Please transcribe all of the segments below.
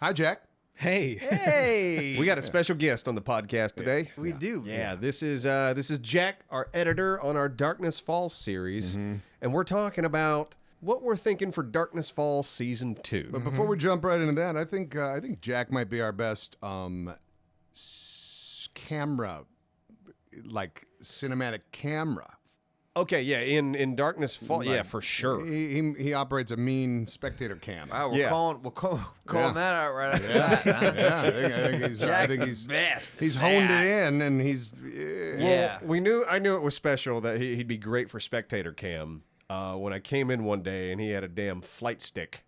Hi, Jack. Hey. We got a special guest on the podcast today. We do. Yeah, this is Jack, our editor on our Darkness Falls series, and we're talking about what we're thinking for Darkness Falls Season 2. But before we jump right into that, I think Jack might be our best camera, like cinematic camera. Okay, yeah, in Darkness Falls, Like, yeah, for sure. He operates a mean spectator cam. Wow, we're calling that out right after that. Huh? Yeah, I think he's the best. He's honed it in, and he's Yeah. Well, I knew it was special that he'd be great for spectator cam. When I came in one day and he had a damn flight stick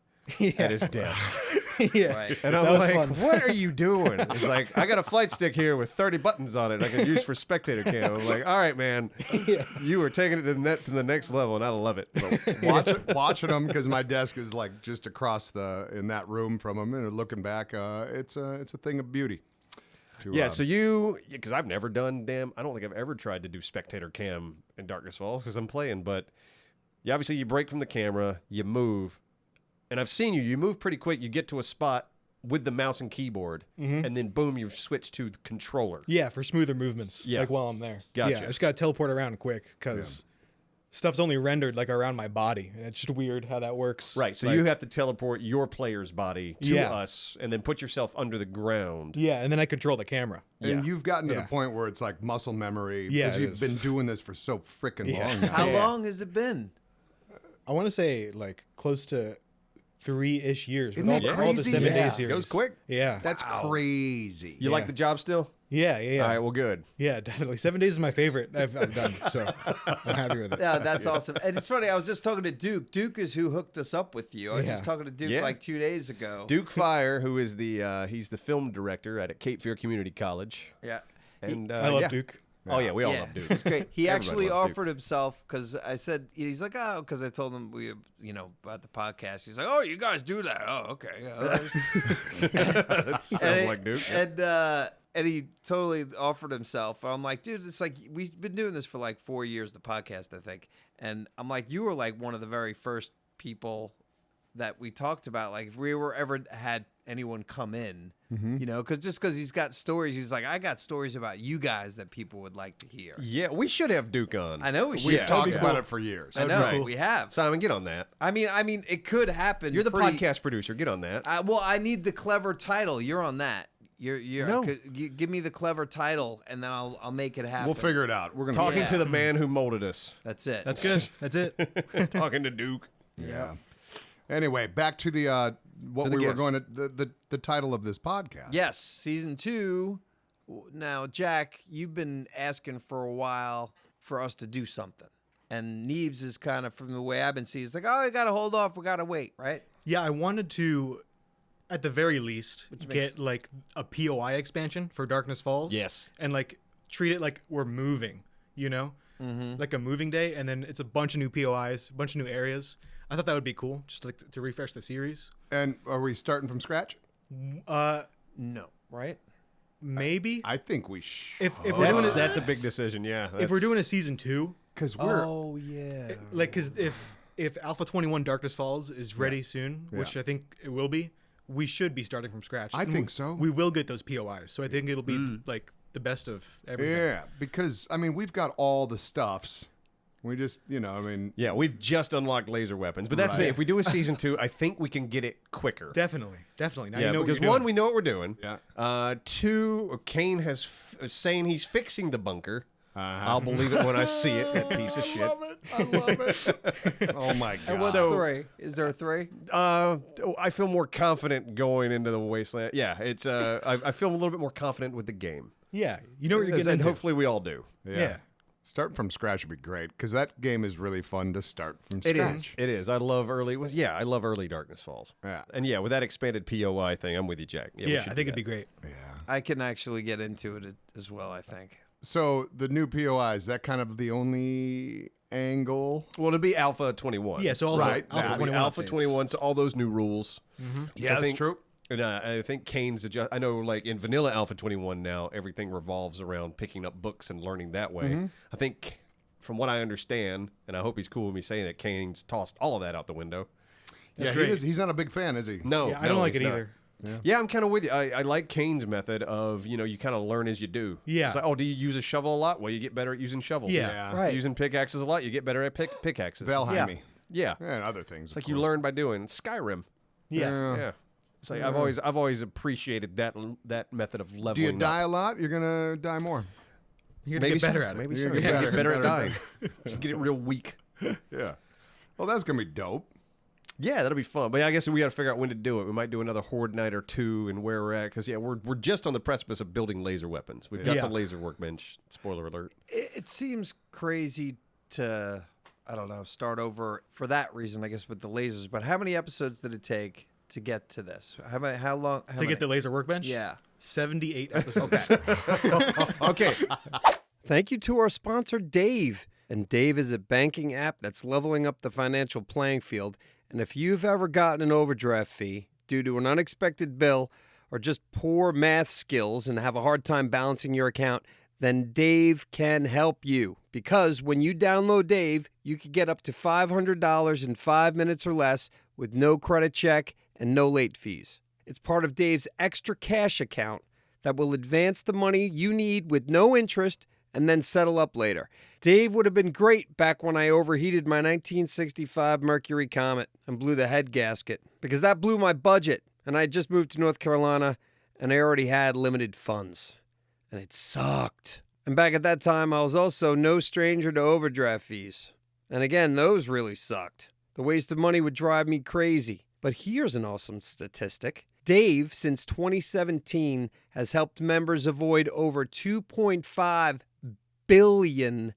at his desk. Yeah. Right. And I'm like, what are you doing? He's like, I got a flight stick here with 30 buttons on it I can use for spectator cam. I'm like, all right, man. You are taking it to the next level, and I love it. watching him because my desk is like just across in that room from him, and looking back, it's a thing of beauty. So because I've never done I don't think I've ever tried to do spectator cam in Darkness Falls because I'm playing, but obviously you break from the camera, you move. And I've seen you move pretty quick. You get to a spot with the mouse and keyboard, and then boom, you switch to the controller. Yeah, for smoother movements, Yeah. like while I'm there. Gotcha. Yeah, I just got to teleport around quick because stuff's only rendered like around my body. And it's just weird how that works. Right, so like, you have to teleport your player's body to us and then put yourself under the ground. Yeah, and then I control the camera. And you've gotten to the point where it's like muscle memory because you've been doing this for so freaking long now. How long has it been? I want to say like close to 3-ish years. Isn't with that all the crazy? 7-day Yeah. series. Goes quick. Yeah. That's crazy. You like the job still? Yeah. All right, well, good. Yeah, definitely. 7 days is my favorite I've done, so I'm happy with it. Yeah, that's awesome. And it's funny, I was just talking to Duke. Duke is who hooked us up with you. I was just talking to Duke like 2 days ago. Duke Fire, who is he's the film director at Cape Fear Community College. Yeah. And I love Duke. Oh, yeah, we all love Duke. It's great. He actually loves Duke. offered himself because I said, he's like, oh, because I told him about the podcast. He's like, oh, you guys do that. Oh, okay. That sounds like Duke. And he totally offered himself. I'm like, dude, it's like we've been doing this for like 4 years, the podcast, I think. And I'm like, you were like one of the very first people that we talked about. Like, if we were ever had anyone come in, because he's got stories. He's like, I got stories about you guys that people would like to hear. Yeah, we should have Duke on. I know we should. We've talked about it for years. I know we have. Simon, get on that. I mean, it could happen. You're the podcast producer. Get on that. Well, I need the clever title. You're on that. No. You give me the clever title, and then I'll make it happen. We'll figure it out. We're gonna Talking to the man who molded us. That's it. That's good. That's it. Talking to Duke. Yeah. Anyway, back to the what we were going to the title of this podcast. Yes, season 2. Now, Jack, you've been asking for a while for us to do something, and Neebs is kind of, from the way I've been seeing, it's like, oh, we got to hold off, we got to wait, right? Yeah, I wanted to, at the very least, get like a POI expansion for Darkness Falls. Yes. And like treat it like we're moving, like a moving day, and then it's a bunch of new POIs, a bunch of new areas. I thought that would be cool, just like to refresh the series. And are we starting from scratch? No, right? Maybe. I think we should. If we're doing That's a big decision. Yeah. if we're doing a season 2, because we're because if Alpha 21 Darkness Falls is ready soon, which I think it will be, we should be starting from scratch. I think so. We will get those POIs, so I think it'll be like the best of everything. Yeah, because I mean we've got all the stuffs. We just, Yeah, we've just unlocked laser weapons. But that's it. If we do a season 2, I think we can get it quicker. Definitely. Now Yeah, you know because what you're one, doing. we know what we're doing. Yeah. 2, Kane is saying he's fixing the bunker. I'll believe it when I see it, that piece of shit. I love it. Oh, my God. And what's 3? Is there a 3? I feel more confident going into the wasteland. Yeah, it's I feel a little bit more confident with the game. Yeah, you know what you're getting And into. hopefully we all do. Yeah. Starting from scratch would be great because that game is really fun to start from scratch. It is. I love early. I love early Darkness Falls. Yeah. And with that expanded POI thing, I'm with you, Jack. We Yeah, should I do think it'd that. be great. Yeah. I can actually get into it as well, I think. So the new POI, is that kind of the only angle? Well, it'd be Alpha 21. Yeah, so all Right. the Alpha 21 Alpha updates. 21, so all those new rules. Yeah, that's true. And I think Kane's I know, like in vanilla Alpha 21 now, everything revolves around picking up books and learning that way. I think, from what I understand, and I hope he's cool with me saying it, Kane's tossed all of that out the window. Yeah, great. he's not a big fan, is he? No, Yeah, I don't like he's it not. either. Yeah, I'm kind of with you. I like Kane's method of, you kind of learn as you do. Yeah. It's like, oh, do you use a shovel a lot? Well, you get better at using shovels. Yeah. Right. Using pickaxes a lot, you get better at pickaxes. Valheim. Yeah. And other things. It's like you learn by doing. Skyrim. Yeah. Yeah. It's like I've always appreciated that method of leveling. Do you die up. a lot? You're gonna die more. You're gonna get better at it. Maybe You're so. gonna You get get better at better. dying. You get it real weak. Yeah. Well, that's gonna be dope. Yeah, that'll be fun. But yeah, I guess we got to figure out when to do it. We might do another Horde night or two and where we're at. Because, we're just on the precipice of building laser weapons. We've got Yeah. the laser workbench. Spoiler alert. It seems crazy to, I don't know, start over for that reason, I guess, with the lasers. But how many episodes did it take to get to this? How long? To get the laser workbench? Yeah. 78 episodes. Okay. Thank you to our sponsor, Dave. And Dave is a banking app that's leveling up the financial playing field. And if you've ever gotten an overdraft fee due to an unexpected bill or just poor math skills and have a hard time balancing your account, then Dave can help you. Because when you download Dave, you can get up to $500 in 5 minutes or less with no credit check and no late fees. It's part of Dave's extra cash account that will advance the money you need with no interest and then settle up later. Dave would have been great back when I overheated my 1965 Mercury Comet and blew the head gasket, because that blew my budget, and I had just moved to North Carolina, and I already had limited funds. And it sucked. And back at that time, I was also no stranger to overdraft fees. And again, those really sucked. The waste of money would drive me crazy. But here's an awesome statistic. Dave, since 2017, has helped members avoid over $2.5 billion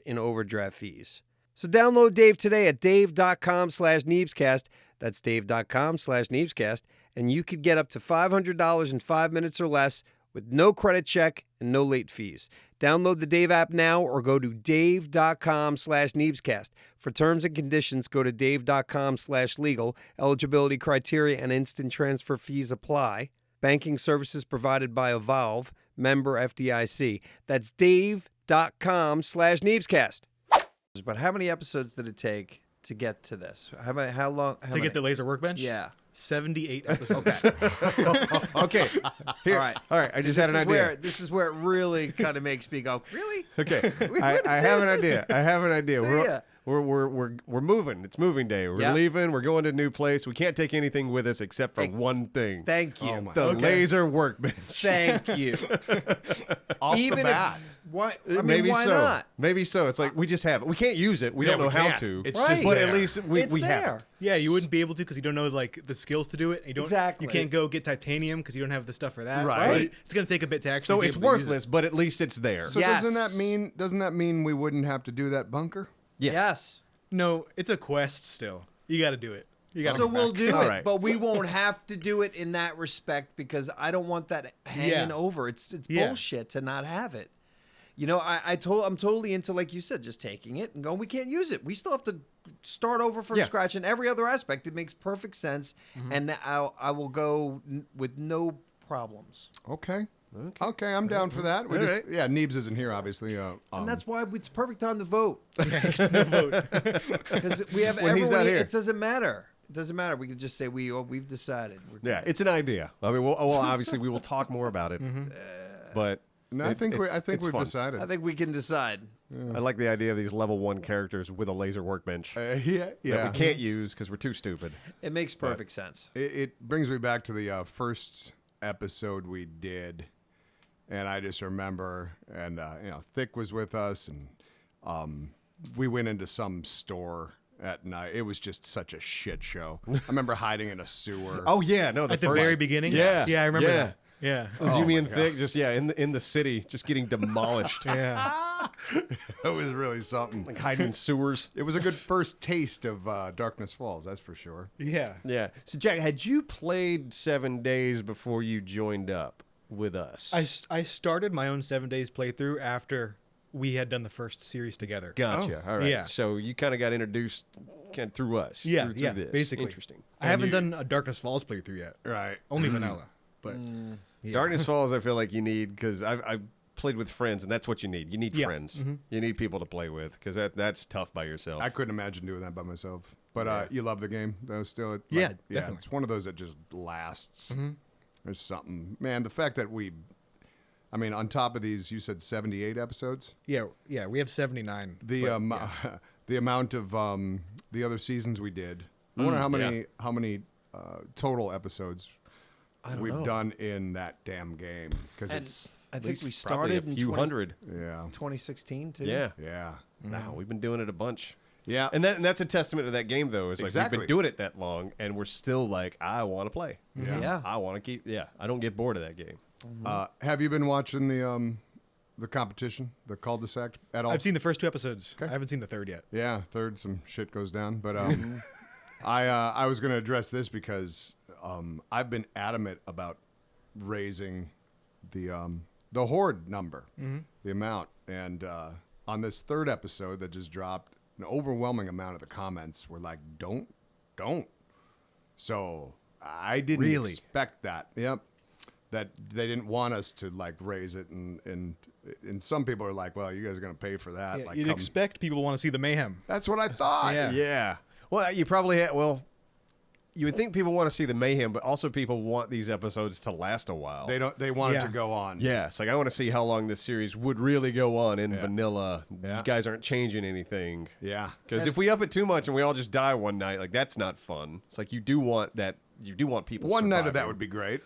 in overdraft fees. So download Dave today at dave.com/Neebscast. That's dave.com/Neebscast. And you could get up to $500 in 5 minutes or less with no credit check and no late fees. Download the Dave app now or go to dave.com/Neebscast. For terms and conditions, go to dave.com/legal. Eligibility criteria and instant transfer fees apply. Banking services provided by Evolve, member FDIC. That's dave.com/Neebscast. But how many episodes did it take to get to this? How long? To get the laser workbench? Yeah. 78 episodes. Okay. Here. All right. I just had an idea. This is where it really kind of makes me go, really? Okay. We're I gonna have do an this? idea. I have an idea. Yeah. We're moving. It's moving day. We're Yeah. leaving. We're going to a new place. We can't take anything with us except for one thing. Thank you. Oh my- The Okay. laser workbench. Thank you. Off Even the bat. Why? I mean, Maybe why so. not? Maybe so. It's like we just have it. We can't use it. We Yeah, don't know we how can't. to. It's Right. just but there. at least we It's have there. it. Yeah, you wouldn't be able to because you don't know the skills to do it. You don't. Exactly. You can't go get titanium because you don't have the stuff for that. Right. It's gonna take a bit to actually. So be it's able to use it. worthless, but at least it's there. So Yes. doesn't that mean we wouldn't have to do that bunker? Yes. No, it's a quest still. You got to do it. You got to. So we'll do All it, right. but we won't have to do it in that respect because I don't want that hanging Yeah. over. It's Yeah. bullshit to not have it. You know, I'm totally into, like you said, just taking it and going, we can't use it. We still have to start over from Yeah. scratch in every other aspect. It makes perfect sense, and I will go with no problems. Okay. Okay, I'm down for that. We All just, right. yeah, Neebs isn't here, obviously. And that's why it's perfect time to vote. It's no vote. Because we have When he's everyone. not here. It doesn't matter. It doesn't matter. We can just say we've decided. We're Yeah, it's an idea. I mean, well, obviously we will talk more about it, but No, I think it's we've fun. decided. I think we can decide. I like the idea of these level 1 characters with a laser workbench Yeah. that we can't use because we're too stupid. It makes perfect sense. It brings me back to the first episode we did, and I just remember, and Thick was with us, and we went into some store at night. It was just such a shit show. I remember hiding in a sewer. Oh yeah, no, At the first- very beginning. Yeah, Yeah, I remember yeah. that. Yeah. It was Oh you, me, my and Thick, just in the city, just getting demolished, Yeah. It was really something. like hiding in sewers. It was a good first taste of Darkness Falls, that's for sure. Yeah. Yeah. So Jack, had you played 7 days before you joined up with us? I started my own 7 days playthrough after we had done the first series together. Gotcha. All right. Yeah. So you kind of got introduced through us. Yeah, through yeah, this. basically. Interesting. I haven't done a Darkness Falls playthrough yet. Right. Only vanilla. But yeah. Darkness Falls, I feel like you need, because I've played with friends, and that's what you need. You need Yeah. friends. Mhm. You need people to play with, because that's tough by yourself. I couldn't imagine doing that by myself. But you love the game though still? Yeah, definitely. It's one of those that just lasts. There's something, man. The fact that on top of these, you said 78 episodes. Yeah, we have 79. The the amount of the other seasons we did. I wonder how many total episodes we've done in that damn game, because it's. I think we Probably started a few hundred. Yeah. 2016 too. Yeah. Yeah. No, we've been doing it a bunch. Yeah. And that's a testament to that game, though. Is like Exactly. we've been doing it that long, and we're still like, I want to play. Yeah. I want to keep. Yeah, I don't get bored of that game. Have you been watching the competition, the cul-de-sac at all? I've seen the first 2 episodes. Okay. I haven't seen the third yet. Yeah, third, some shit goes down. But I was going to address this because I've been adamant about raising the horde number, the amount. And on this third episode that just dropped, an overwhelming amount of the comments were like, don't. So I didn't Really? expect that. Yep. That they didn't want us to like raise it, and some people are like, well, you guys are going to pay for that. Yeah, like, you'd expect people to want to see the mayhem. that's what I thought. Yeah. Yeah. Well, you probably you would think people want to see the mayhem, but also people want these episodes to last a while. They don't. They want it Yeah. to go on. Yeah, it's like I want to see how long this series would really go on in vanilla. Yeah. You guys aren't changing anything. Yeah. Because if we up it too much and we all just die one night, like that's not fun. It's like you do want that. You do want people. One night of that surviving. would be great.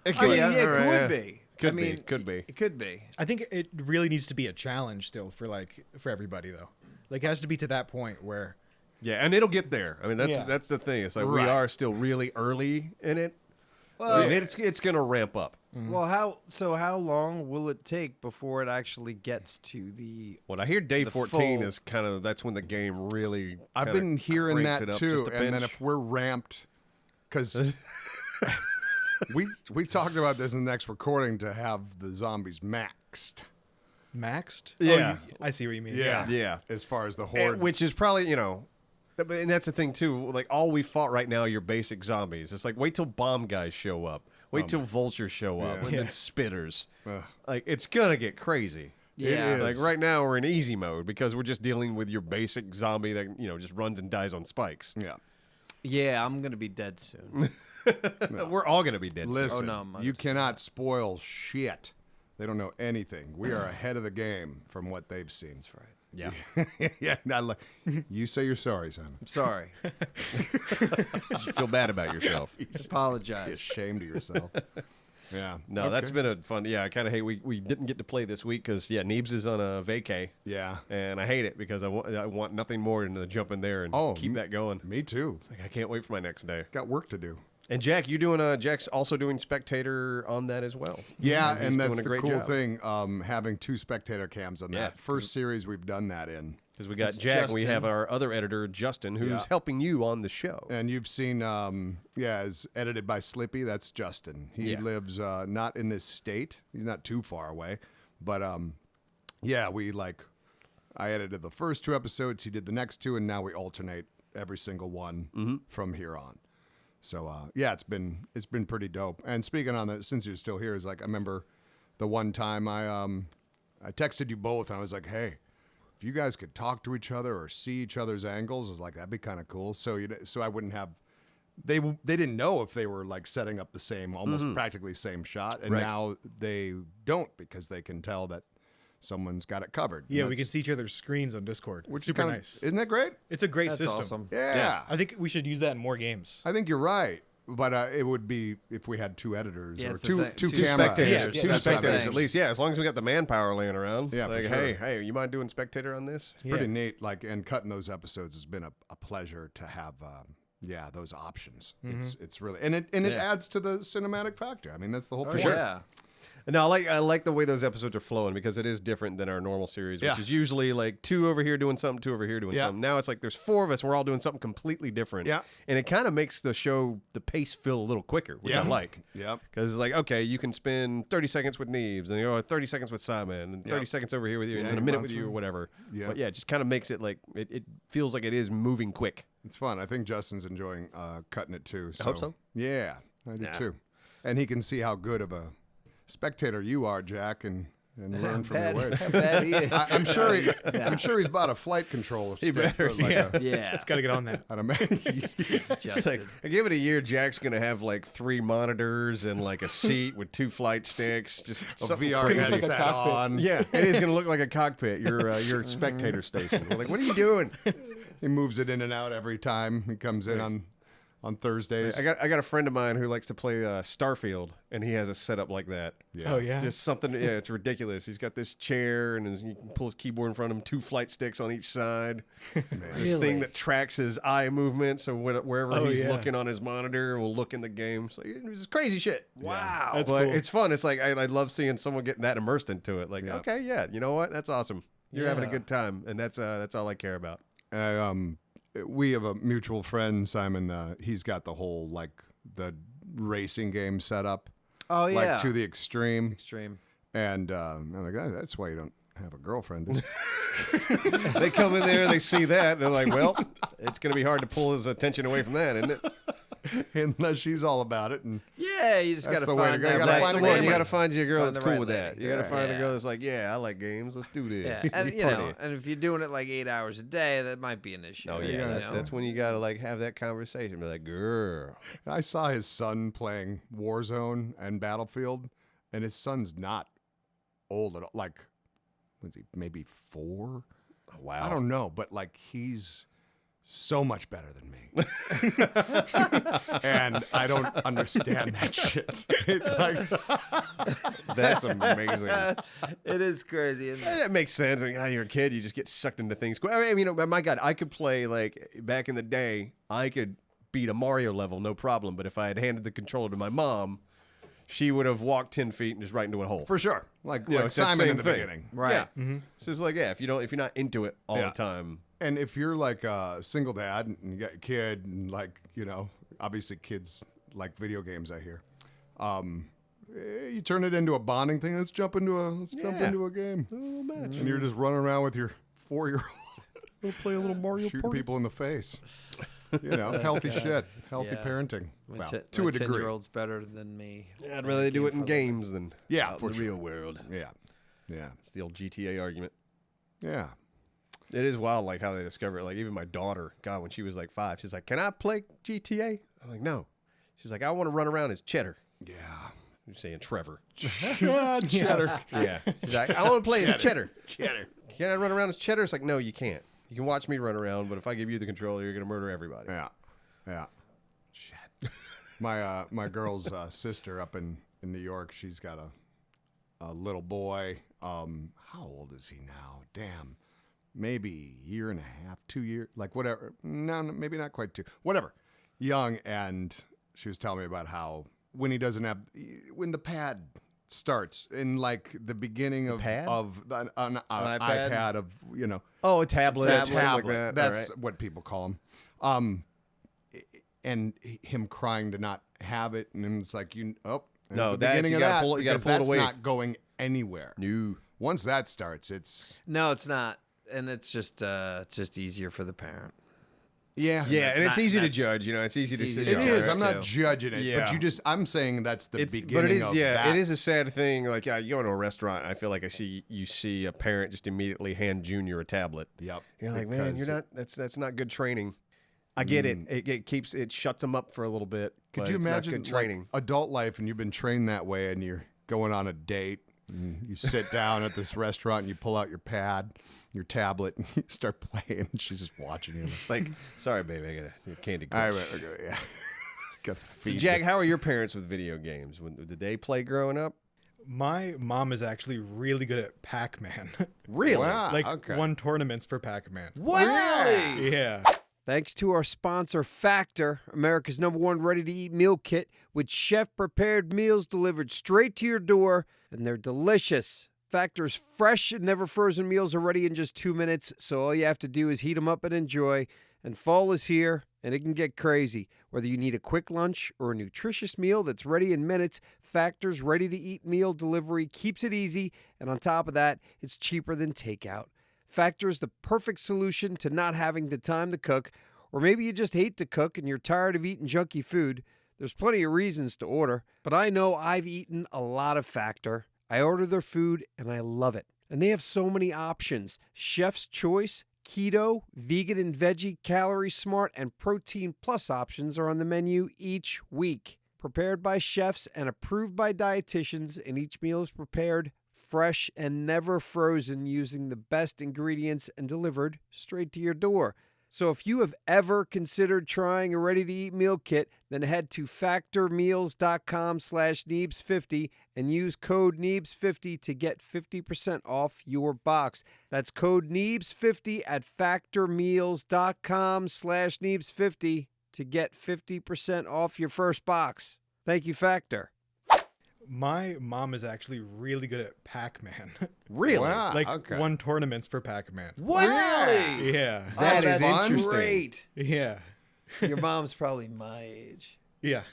It Oh, yeah, all it right, could be. Could be. Could be. It could be. I think it really needs to be a challenge still for everybody though. Like it has to be to that point where Yeah, and it'll get there. I mean, that's Yeah. that's the thing. It's like we Right. are still really early in it. Well, And it's gonna ramp up. well, how long will it take before it actually gets to the? What I hear, day The 14 full- is kind of that's when the game really. I've kinda been hearing cranks that it up too. just a And then pinch. if we're ramped, because we talked about this in the next recording to have the zombies maxed. maxed. Yeah. I see what you mean. Yeah. As far as the And- horde, which is probably and that's the thing too. Like all we fought right now, are your basic zombies. It's like wait till bomb guys show up. Wait till vultures show up, Yeah. and then spitters. Ugh. Like it's gonna get crazy. Yeah. is. Like right now we're in easy mode because we're just dealing with your basic zombie that just runs and dies on spikes. yeah. Yeah, I'm gonna be dead soon. We're all gonna be dead. soon. Listen, no, I'm you cannot spoil shit. They don't know anything. We are ahead of the game from what they've seen. That's right. Yeah, Yeah. You say you're sorry, Simon. I'm sorry. you should feel bad about yourself. Be Apologize. ashamed of yourself. Yeah. No, that's been a fun. Yeah, I kind of hate we didn't get to play this week because Neebs is on a vacay. Yeah. And I hate it because I want nothing more than to jump in there and keep that going. Me too. It's like I can't wait for my next day. Got work to do. And Jack, Jack's also doing spectator on that as well. Yeah, He's and that's doing a the great cool job. thing, having 2 spectator cams on Yeah, that. First series we've done that in. Because we got It's Jack, and we Justin. have our other editor, Justin, who's Yeah. helping you on the show. And you've seen, it's edited by Slippy. That's Justin. He Yeah. lives not in this state. He's not too far away. But, I edited the first 2 episodes. He did the next 2, and now we alternate every single one from here on. So, it's been pretty dope. And speaking on that, since you're still here, is like I remember the one time I texted you both, and I was like, hey, if you guys could talk to each other or see each other's angles, I was like, that'd be kind of cool. So I wouldn't have. They didn't know if they were like setting up the same, almost practically same shot, and Right. now they don't because they can tell that someone's got it covered. Yeah, And we can that's- see each other's screens on Discord. which Super is kinda, nice. Isn't that great? It's a great That's system. awesome. Yeah. I think we should use that in more games. I think you're right. But it would be if we had 2 editors Yeah, or it's the two thing. two Two camera. Spectators, Yeah, two that's what I spectators meant. at least. Yeah, as long as we got the manpower laying around. Yeah, It's for like, sure. hey, you mind doing spectator on this? It's pretty neat. Like, and cutting those episodes has been a pleasure to have. Those options. It's really and it Yeah. adds to the cinematic factor. I mean, that's the whole Oh, point. yeah. No, I like the way those episodes are flowing because it is different than our normal series, which Yeah. is usually like 2 over here doing something, 2 over here doing Yeah. something. Now it's like there's 4 of us, and we're all doing something completely different. Yeah. And it kind of makes the show, the pace feel a little quicker, which I Yeah. like. Yep. Because it's like, okay, you can spend 30 seconds with Neebs, and 30 seconds with Simon, and 30 Yep. seconds over here with you, and Yeah, then a you minute want with you or some? whatever. Yeah. But yeah, it just kind of makes it like, it feels like it is moving quick. It's fun. I think Justin's enjoying cutting it too. I hope so. Yeah, I do Yeah. too. And he can see how good of a spectator you are, Jack, and and learn from your ways. How bad he is. I'm sure he's bought a flight control stick. better, Like yeah. Yeah. It's got to get on that. I'd imagine. It's like, I give it a year, Jack's going to have like 3 monitors and like a seat with 2 flight sticks. Just a something VR crazy. like a headset cockpit. on. Yeah, it is going to look like a cockpit. Your spectator station. We're like, what are you doing? He moves it in and out every time he comes in on Thursdays. I got a friend of mine who likes to play Starfield, and he has a setup like that. Yeah. Oh yeah. Just something, yeah, it's ridiculous. He's got this chair, and he can pull his keyboard in front of him, 2 flight sticks on each side. This thing that tracks his eye movement, so wherever Oh, he's yeah. looking on his monitor, will look in the game. So it's crazy shit. Wow. That's But cool. it's fun. It's like I love seeing someone getting that immersed into it. Like, Yeah. okay, yeah, you know what? That's awesome. You're having a Yeah. good time, and that's all I care about. We have a mutual friend, Simon. He's got the whole the racing game set up, Oh yeah. like to the extreme. extreme. And I'm like, that's why you don't have a girlfriend. dude." They come in there, they see that, they're like, well, it's going to be hard to pull his attention away from that, isn't it? Unless she's all about it. And Yeah, you just That's got to the way to find go. You that. gotta right find a lady. gamer. You got to find you a girl Find that's the cool right with that. lady. You got to find a Yeah. girl that's like, yeah, I like games. Let's do this. Yeah, and Let's you know, party. and if you're doing it like 8 hours a day, that might be an issue. Oh you yeah, know? that's when you got to like have that conversation. Be like, girl, I saw his son playing Warzone and Battlefield, and his son's not old at all. Like, was he maybe 4? wow. I don't know, but like he's so much better than me. And I don't understand that shit. It's like, That's amazing. It is crazy. Isn't it? That makes sense. Like, you're a kid, you just get sucked into things. I mean, my God, I could play like back in the day. I could beat a Mario level, no problem. But if I had handed the controller to my mom, she would have walked 10 feet and just right into a hole. for sure. Like, You know, like it's that Simon same in the thing. beginning. Right. Yeah. So it's like, yeah, if you're not into it all Yeah. the time. And if you're like a single dad and you got a kid and like, obviously kids like video games, I hear. You turn it into a bonding thing. Let's jump into a game. A little match. And you're just running around with your 4-year-old We'll play a little Mario shooting Party. people in the face. Healthy shit. Healthy Yeah. parenting. My Well, ten- to my a degree. 10-year-old's better than me. Yeah, I'd rather they do it in games than Yeah, out for in the sure. real world. Yeah. Yeah. It's the old GTA argument. Yeah. It is wild, like how they discover it. Like even my daughter, God, when she was like 5, she's like, "Can I play GTA?" I'm like, "No." She's like, "I want to run around as Cheddar." Yeah. I'm saying Trevor. Cheddar. Yeah. She's like, "I want to play as Cheddar." Cheddar. Can I run around as Cheddar? It's like, no, you can't. You can watch me run around, but if I give you the controller, you're gonna murder everybody. Yeah. Yeah. Shit. My girl's sister up in New York, she's got a little boy. How old is he now? Damn. Maybe a year and a half, 2 years, like whatever. No, maybe not quite 2. Whatever. Young, and she was telling me about how when the pad starts in like the beginning of pad? an iPad? iPad of Oh, a tablet. a something like tablet. that. That's All right. what people call them. And him crying to not have it, and it's like there's No, the that's- beginning you of gotta that. pull it- you gotta because pull it that's away. not going anywhere. No. Once that starts, it's No, it's not. And it's just easier for the parent. yeah, Yeah, and it's easy to that's- judge. It's easy to easy see. to It judge. is. Yeah, I'm not too. judging it, Yeah. but I'm saying that's the beginning. But it is, of yeah, that. it is a sad thing. Like, you go into a restaurant, I feel like you see a parent just immediately hand Junior a tablet. Yep. You're like, man, Because you're not. That's not good training. I get it. It shuts them up for a little bit. Could but you it's imagine not good training? like, adult life, and you've been trained that way, and you're going on a date, and you sit down at this restaurant, and you pull out your pad, your tablet, and you start playing, and she's just watching you. Like, sorry, baby, I got a candy All crush. right, okay, yeah. Gotta So, feed Jack, how are your parents with video games? Did they play growing up? My mom is actually really good at Pac-Man. Really? Wow. like okay. won tournaments for Pac-Man. What? Really? Yeah. Thanks to our sponsor, Factor, America's #1 ready-to-eat meal kit with chef-prepared meals delivered straight to your door, and they're delicious. Factor's fresh and never-frozen meals are ready in just 2 minutes, so all you have to do is heat them up and enjoy. And fall is here, and it can get crazy. Whether you need a quick lunch or a nutritious meal that's ready in minutes, Factor's ready-to-eat meal delivery keeps it easy, and on top of that, it's cheaper than takeout. Factor is the perfect solution to not having the time to cook, or maybe you just hate to cook and you're tired of eating junky food. There's plenty of reasons to order, but I know I've eaten a lot of Factor. I order their food and I love it. And they have so many options. Chef's Choice, Keto, Vegan and Veggie, Calorie Smart, and Protein Plus options are on the menu each week. Prepared by chefs and approved by dietitians, and each meal is prepared fresh and never frozen using the best ingredients and delivered straight to your door. So if you have ever considered trying a ready-to-eat meal kit, then head to factormeals.com/Neebs50 and use code Neebs50 to get 50% off your box. That's code Neebs50 at factormeals.com/Neebs50 to get 50% off your first box. Thank you, Factor. My mom is actually really good at Pac-Man. Really? Wow, Like okay. won tournaments for Pac-Man. What? Really? Yeah. That is that's interesting. great. Yeah. Your mom's probably my age. Yeah.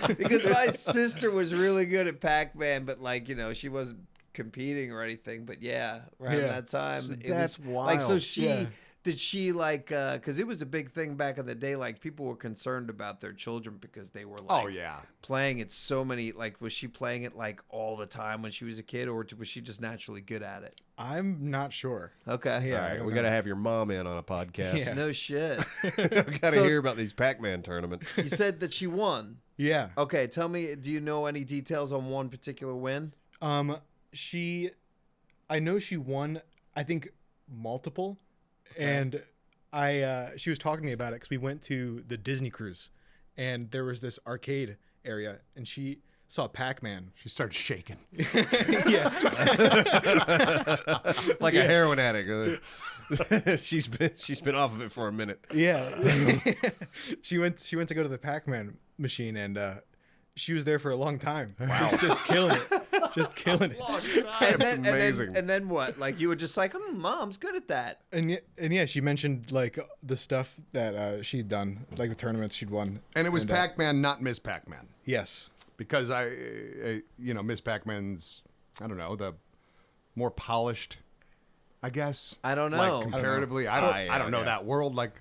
Because my sister was really good at Pac-Man, but like, she wasn't competing or anything. But yeah, around Yeah. that time, So it that's was like, so wild. did she like, because it was a big thing back in the day, like people were concerned about their children because they were like, Oh yeah. playing it so many, like, was she playing it like all the time when she was a kid, or was she just naturally good at it? I'm not sure. Okay. Yeah. All I right, don't we know. got to have your mom in on a podcast. Yeah. No shit. we got to So- hear about these Pac-Man tournaments. You said that she won. Yeah. Okay, tell me, do you know any details on one particular win? I know she won, I think, multiple. And she was talking to me about it because we went to the Disney cruise and there was this arcade area and she saw Pac-Man. She started shaking. Yeah. Like a heroin addict. she's been off of it for a minute. Yeah. She went to go to the Pac-Man machine and she was there for a long time. Wow. Just killing it. Just killing it. That's amazing. And then what? Like you were just like, Mom's good at that. And yeah, she mentioned like the stuff that she'd done, like the tournaments she'd won. And it was Pac-Man, not Miss Pac-Man. Yes. Because Miss Pac-Man's, I don't know, the more polished, I guess. I don't know. Like comparatively, I don't know yeah. that world. Like,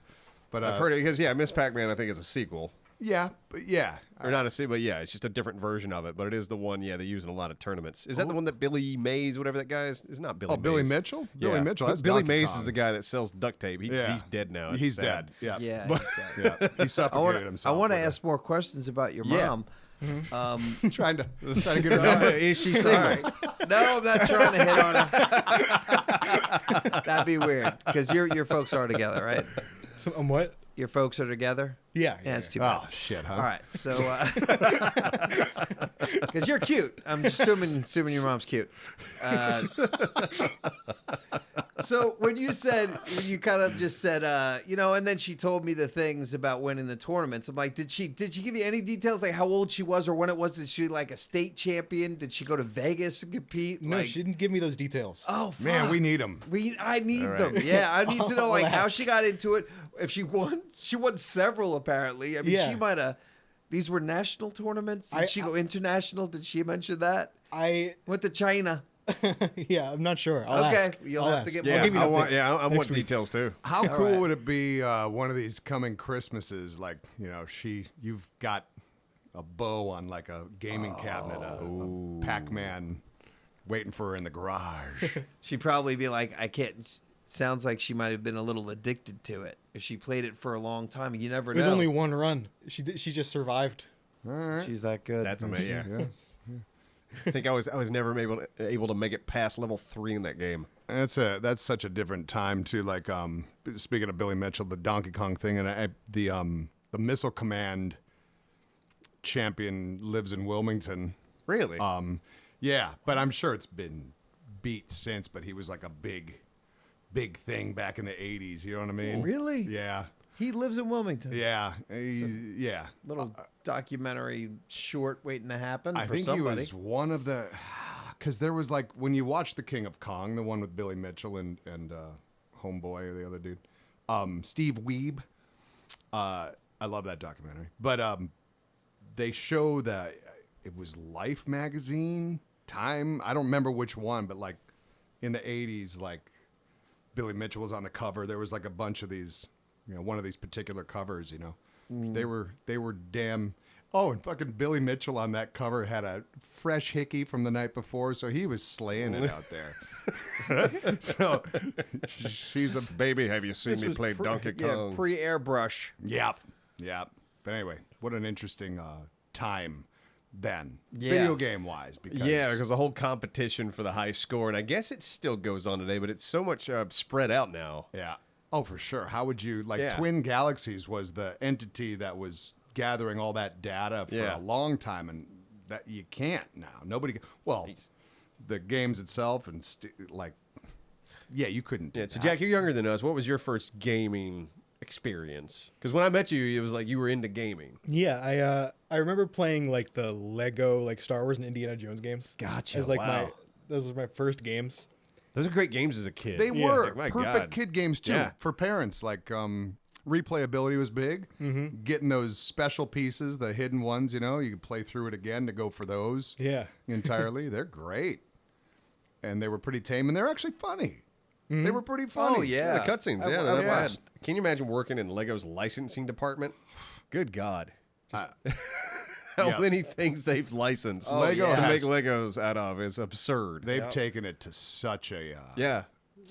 but I've heard it because Miss Pac-Man I think is a sequel. yeah, but yeah. Or not a sequel, but yeah, it's just a different version of it. But it is the one, they use in a lot of tournaments. Is that the one that Billy Mays, whatever that guy is? It's not Billy Mays. Billy Mitchell. Yeah. Billy Mitchell. That's Billy Donkey Mays Kong. is the guy that sells duct tape. Yeah. He's dead now. It's He's sad. dead. Yeah. Yeah. Yeah. He suffocated himself. I want to with it. ask more questions about your Yeah. mom. trying to get her number. Is she single? All right. No, I'm not trying to hit on her. That'd be weird because your folks are together, right? So what? Your folks are together. Yeah. Yeah, it's too bad. Oh shit, huh? All right, so because you're cute, I'm assuming your mom's cute. So when you kind of just said, and then she told me the things about winning the tournaments. I'm like, did she give you any details, like how old she was or when it was? Is she like a state champion? Did she go to Vegas and compete? No, Like, she didn't give me those details. oh fuck. Man, we need him. I need All right. them. Yeah, I need to know like how I'll she got into it. If she won several apparently. I mean, Yeah. she might have. These were national tournaments. Did she go international? Did she mention that? Went to China. Yeah, I'm not sure. I'll Okay, ask. you'll I'll have to ask. get I'll more- give you I an want, update I want next week. details too. How All cool right. would it be one of these coming Christmases? Like, you've got a bow on like a gaming cabinet, a Pac-Man waiting for her in the garage. She'd probably be like, I can't. Sounds like she might have been a little addicted to it if she played it for a long time. You never It know. was only one run. She just survived. All right. She's that good. That's amazing. Yeah. Yeah. I think I was never able to make it past level 3 in that game. That's such a different time too. Like speaking of Billy Mitchell, the Donkey Kong thing, and the Missile Command champion lives in Wilmington. Really? Yeah, but I'm sure it's been beat since. But he was like a big thing back in the '80s. You know what I mean? Really? Yeah. He lives in Wilmington. Yeah. Yeah. Little documentary short waiting to happen I for think somebody. he was one of the, because there was like when you watch The King of Kong, the one with Billy Mitchell and Homeboy or the other dude, Steve Weeb. I love that documentary, but they show that it was Life magazine, Time. I don't remember which one, but like in the '80s, like Billy Mitchell was on the cover. There was like a bunch of these, one of these particular covers. They were damn. Oh, and fucking Billy Mitchell on that cover had a fresh hickey from the night before, so he was slaying it out there. So she's a Baby, have you seen This me was play Donkey Kong? Yeah, pre-airbrush. yep. But anyway, what an interesting time then, Yeah. video game wise. Because the whole competition for the high score, and I guess it still goes on today, but it's so much spread out now. Yeah. Oh, for sure. How would you Yeah. Twin Galaxies was the entity that was gathering all that data for Yeah. a long time, and that you can't now. Nobody. Well, the games itself and you couldn't. Do Yeah, so that. Jack, you're younger than us. What was your first gaming experience? Because when I met you, it was like you were into gaming. Yeah, I remember playing like the Lego like Star Wars and Indiana Jones games. Gotcha, As like wow. those were my first games. Those are great games as a kid. They Yeah. were Like, my perfect God. kid games too Yeah. for parents. Replayability was big. Mm-hmm. Getting those special pieces, the hidden ones, you could play through it again to go for those Yeah. entirely. They're great, and they were pretty tame, and they're actually funny. They were pretty funny. Oh yeah, Yeah, the cutscenes. I- Yeah, I they're not bad. watched- Can you imagine working in Lego's licensing department? Good God. How Yeah. many things they've licensed Oh, Lego yeah. to make has- Legos out of is absurd. They've taken it to such a Yeah.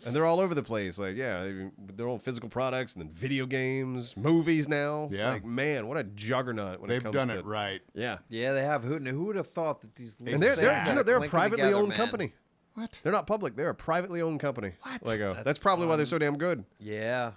And they're all over the place. Like, they're all physical products and then video games, movies now. It's Yeah. like, man, what a juggernaut when it They've comes done to it right. Yeah. Yeah, they have. Who would have thought that these little And they're things that they're a clinking privately together, owned man. company. What? They're not public. They're a privately owned company. What? Lego. That's That's probably why they're fun. so damn good. Yeah.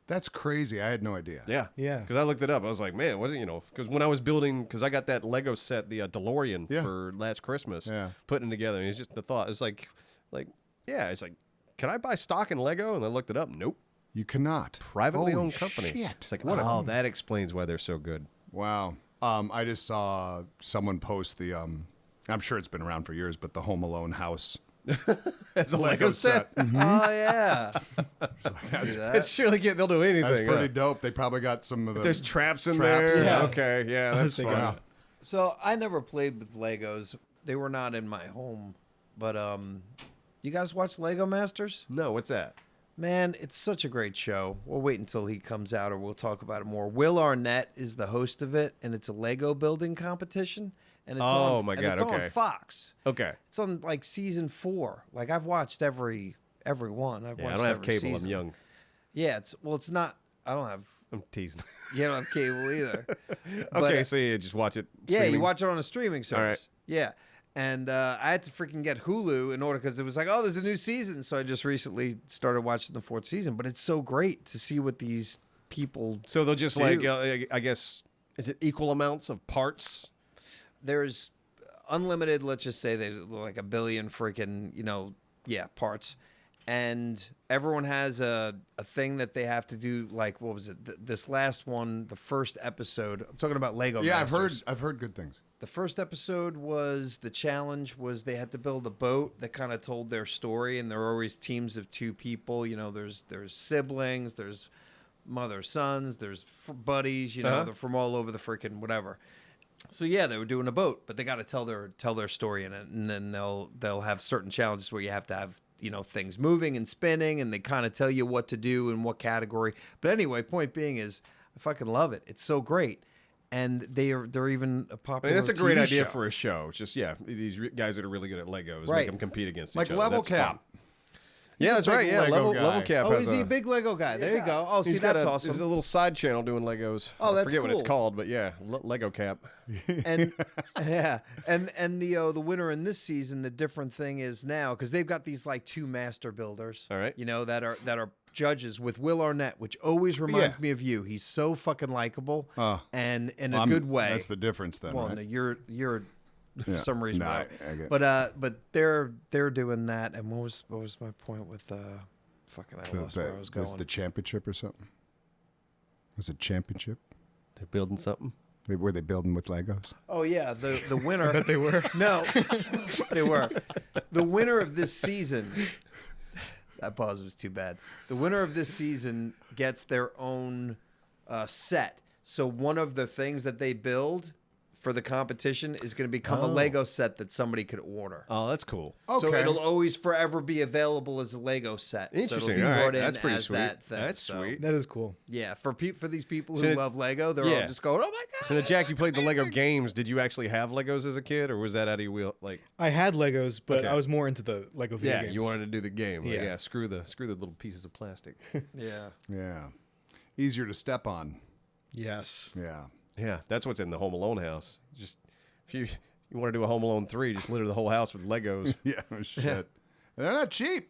That's crazy. I had no idea. Yeah. Yeah. Because I looked it up. I was like, man, was it, because when I was building, because I got that Lego set, the DeLorean Yeah. for last Christmas, Yeah. putting it together. And it's just the thought. It's like, it's like, can I buy stock in Lego? And I looked it up. Nope. You cannot. Privately Holy owned company. Shit. It's like, what? Oh, that explains why they're so good. Wow. I just saw someone post the. I'm sure it's been around for years, but the Home Alone house. That's a Lego set. Oh yeah. That's, See that? It's surely they'll do anything. that's pretty huh? dope. They probably got some of the. There's traps in Traps, there. yeah. Okay, yeah, I was that's thinking fun. that. So I never played with Legos. They were not in my home. But you guys watch Lego Masters? No, what's that? Man, it's such a great show. We'll wait until he comes out or we'll talk about it more. Will Arnett is the host of it, and it's a Lego building competition. And it's Oh, on, my and God, it's okay. on Fox. Okay. It's on like season 4. Like I've watched every one. I've Yeah, watched I don't have every cable. season. I'm young. Yeah, it's not. I don't have. I'm teasing. You don't have cable either. Okay, But, so you just watch it. yeah, you streaming? watch it on a streaming service. right. Yeah. And I had to freaking get Hulu in order because it was like, oh, there's a new season. So I just recently started watching the 4th season. But it's so great to see what these people. So they'll just do. like, I guess, is it equal amounts of parts? There's unlimited. Let's just say there's like a billion freaking parts, and everyone has a thing that they have to do. Like what was it? This last one, the first episode. I'm talking about Lego. yeah, Masters. I've heard good things. The first episode was the challenge was they had to build a boat that kind of told their story, and there are always teams of 2 people. There's siblings, there's mother sons, there's buddies. They're from all over the freaking whatever. So yeah, they were doing a boat, but they got to tell their story in it, and then they'll have certain challenges where you have to have things moving and spinning, and they kind of tell you what to do and what category. But anyway, point being is, I fucking love it. It's so great. And they're even a I popular. mean, that's a great TV idea show. for a show. It's just guys that are really good at Legos, Right. make them compete against Like each other. Level That's Cap. fun. Yeah, a that's big right. Yeah, Lego guy. level Cap. Oh, has is he a big Lego guy? There you go. Oh, see, He's got that's He's awesome. a little side channel doing Legos. Oh, I that's forget what it's cool. called, but yeah, Lego Cap. And yeah, and the winner in this season, the different thing is now because they've got these like 2 master builders. All right. that are judges with Will Arnett, which always reminds Yeah. me of you. He's so fucking likable and in a I'm- good way. That's the difference then, well, right? no, you're for Yeah. some reason, No, not. I get it. But they're doing that. And what was my point with fucking I lost where I was going. the championship or something? Was it championship? They're building something. Were they building with Legos? Oh yeah, the winner. Bet they were. No, they were. The winner of this season. That pause was too bad. The winner of this season gets their own set. So one of the things that they build for the competition is going to become a Lego set that somebody could order. Oh, that's cool. Okay. So it'll always forever be available as a Lego set. So Interesting. it'll be All right. brought in That's pretty as sweet. that thing. That's So, sweet. That is cool. Yeah, for these people who So love Lego, they're yeah. all just going, "Oh my god!" So now, Jack, you played the Lego games. Did you actually have Legos as a kid, or was that out of your wheel? Like, I had Legos, but Okay. I was more into the Lego video yeah, games. you wanted to do the game. Like, Yeah. yeah, screw the little pieces of plastic. Yeah. Yeah. Easier to step on. Yes. Yeah. Yeah, that's what's in the Home Alone house. Just if you want to do a Home Alone 3, just litter the whole house with Legos. Yeah. Shit. They're not cheap.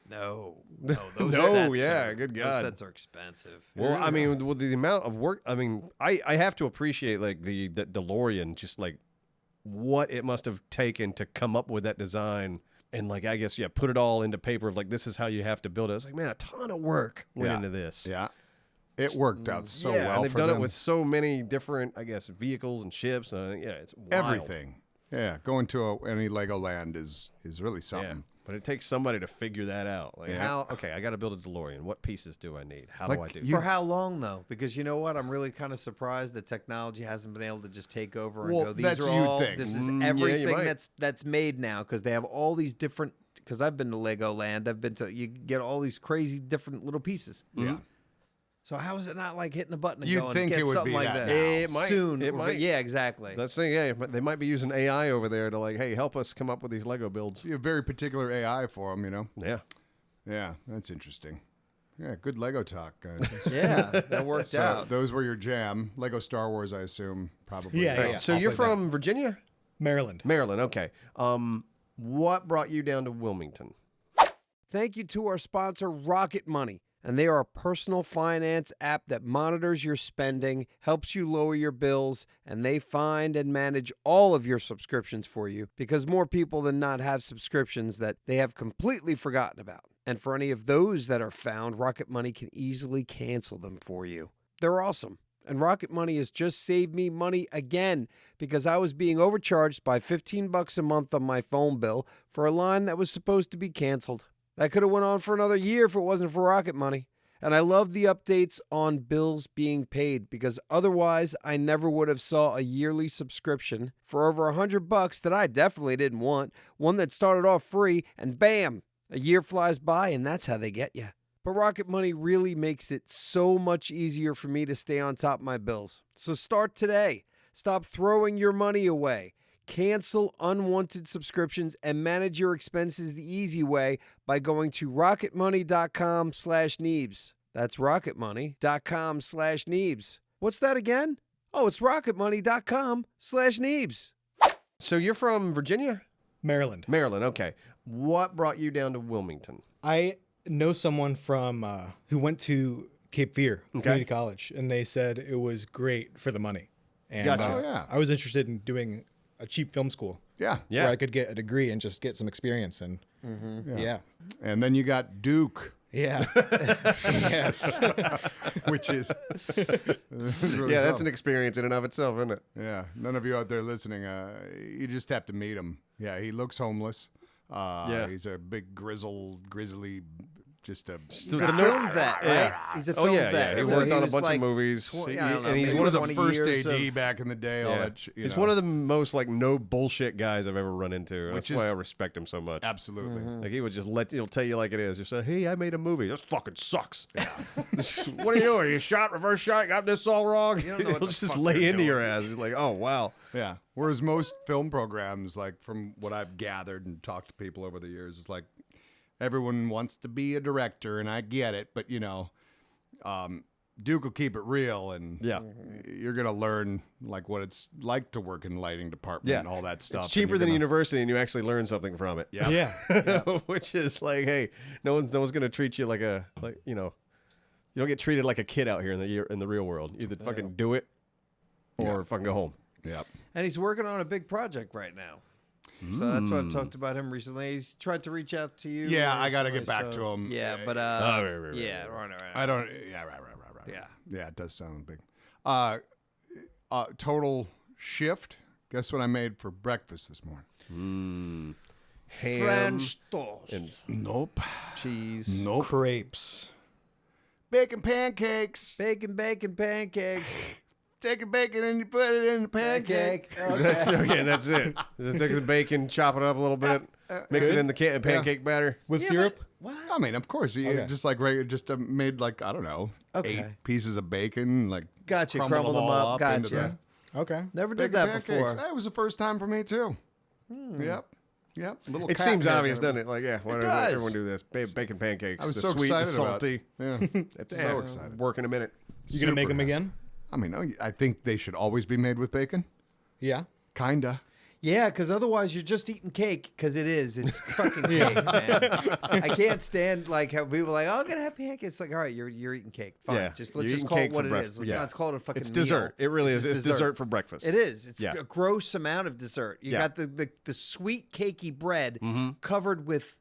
No, those No, sets yeah, are, good those God. sets are expensive. Well, I mean, with the amount of work, I mean, I have to appreciate like the DeLorean, just like what it must have taken to come up with that design, and like I guess put it all into paper of like this is how you have to build it. It's like, man, a ton of work went Yeah. into this. Yeah. It worked out so yeah, well and they've for done them. it with so many different, I guess, vehicles and ships. Yeah, it's wild. everything. Yeah. Going to any Legoland is really Yeah, something. but it takes somebody to figure that out. Like Yeah. how? Okay, I got to build a DeLorean. What pieces do I need? How do I Like, do? you- For how long though? Because you know what, I'm really kind of surprised that technology hasn't been able to just take over and Well, go. These that's are you'd all. think. This is Yeah, you everything might. that's made now because they have all these different. Because I've been to Legoland, I've been to. You get all these crazy different little pieces. Yeah. So how is it not like hitting a button and You'd going? think get it would something be like that that. now. It might. soon. It might. Yeah, exactly. That's the thing. Yeah, but they might be using AI over there to like, hey, help us come up with these Lego builds. You have very particular AI for them, you know? Yeah. Yeah. That's interesting. Yeah. Good Lego talk, guys. yeah, that worked So out. those were your jam. Lego Star Wars, I assume, probably. Yeah, All right, yeah. so I'll you're play that. from Virginia, Maryland. Maryland. Okay. What brought you down to Wilmington? Thank you to our sponsor, Rocket Money. And they are a personal finance app that monitors your spending, helps you lower your bills, and they find and manage all of your subscriptions for you because more people than not have subscriptions that they have completely forgotten about. And for any of those that are found, Rocket Money can easily cancel them for you. They're awesome. And Rocket Money has just saved me money again because I was being overcharged by $15 a month on my phone bill for a line that was supposed to be canceled. That could have went on for another year if it wasn't for Rocket Money. And I love the updates on bills being paid because otherwise I never would have saw a yearly subscription for over $100 that I definitely didn't want. One that started off free and bam, a year flies by and that's how they get you. But Rocket Money really makes it so much easier for me to stay on top of my bills. So start today. Stop throwing your money away. Cancel unwanted subscriptions and manage your expenses the easy way by going to rocketmoney.com/Neebs. That's rocketmoney.com/Neebs. What's that again? Oh, it's rocketmoney.com/Neebs. So you're from Virginia, Maryland. Maryland. Okay. What brought you down to Wilmington? I know someone from who went to Cape Fear Community College, and they said it was great for the money. And Gotcha. Oh, yeah. I was interested in doing a cheap film school Yeah. Yeah. where I could get a degree and just get some experience. And yeah. And then you got Duke, Yeah. Yes. which is really Yeah, that's an something. experience in and of itself, isn't it? Yeah, none of you out there listening, you just have to meet him. Yeah, he looks homeless. Yeah. He's a big grizzly, just a. He's a film vet, right? He's a Oh film yeah, vet. yeah. He So worked on a was bunch like of movies, 20 I don't know, and he's maybe He one was of a 20 first years AD of- back in the day. All yeah. that. He's know. one of the most like no bullshit guys I've ever run into. That's Which why is- I respect him so much. Absolutely. Like he would just he'll tell you like it is. Just say, hey, I made a movie. This fucking sucks. What are you doing? You shot, reverse shot, got this all wrong. You don't know what He'll the just fuck lay you're into doing. your ass. He's like, oh wow. Yeah. Whereas most film programs, like from what I've gathered and talked to people over the years, is like everyone wants to be a director, and I get it, but Duke will keep it real, and Yeah. you're gonna learn like what it's like to work in lighting department Yeah. and all that stuff. It's cheaper and than you're university, and you actually learn something from it. gonna- Yeah. Which is like, hey, no one's gonna treat you like you don't get treated like a kid out here in the real world. Either fucking do it or fucking go home. Yep. And he's working on a big project right now. So that's why I've talked about him recently. He's tried to reach out to you. Yeah, I gotta recently, get back to him. Yeah, but right. yeah, right. I don't. Yeah, right. Yeah. Yeah, it does sound big. Total shift. Guess what I made for breakfast this morning? Ham French toast. and Nope. cheese. Nope. Crepes. Bacon pancakes. Bacon pancakes. take a bacon and you put it in the pancake. That's okay. That's it. Just take some bacon, chop it up a little bit, mix it in the pancake batter With syrup? What? I mean, of course, you Okay. just like regular, just made like I don't know, Okay. 8 pieces of bacon, like Gotcha. crumble Crumble them all up. into Gotcha. the Okay. Never did bacon that pancakes. before. That was the first time for me too. Yep. Little It cat seems hair obvious, kind doesn't of- it? Like, yeah, why does does. everyone do this? Bacon pancakes. I was the so sweet, excited the about salty. Yeah. It's So excited. Work in a minute. You gonna make Super them happy. again? I mean, I think they should always be made with bacon. Yeah. Kinda. Yeah, because otherwise you're just eating cake. Because it is. It's fucking cake, man. I can't stand like how people are like, oh, I'm gonna have pancakes. It's like, all right, you're eating cake. Fine. Yeah, Let's you're just eating call cake it what for it breakfast. is. Let's Yeah. not call it a fucking It's meal. dessert. It really is. This It's dessert for breakfast. It is. It's Yeah. a gross amount of dessert. You Yeah. got the sweet cakey bread covered with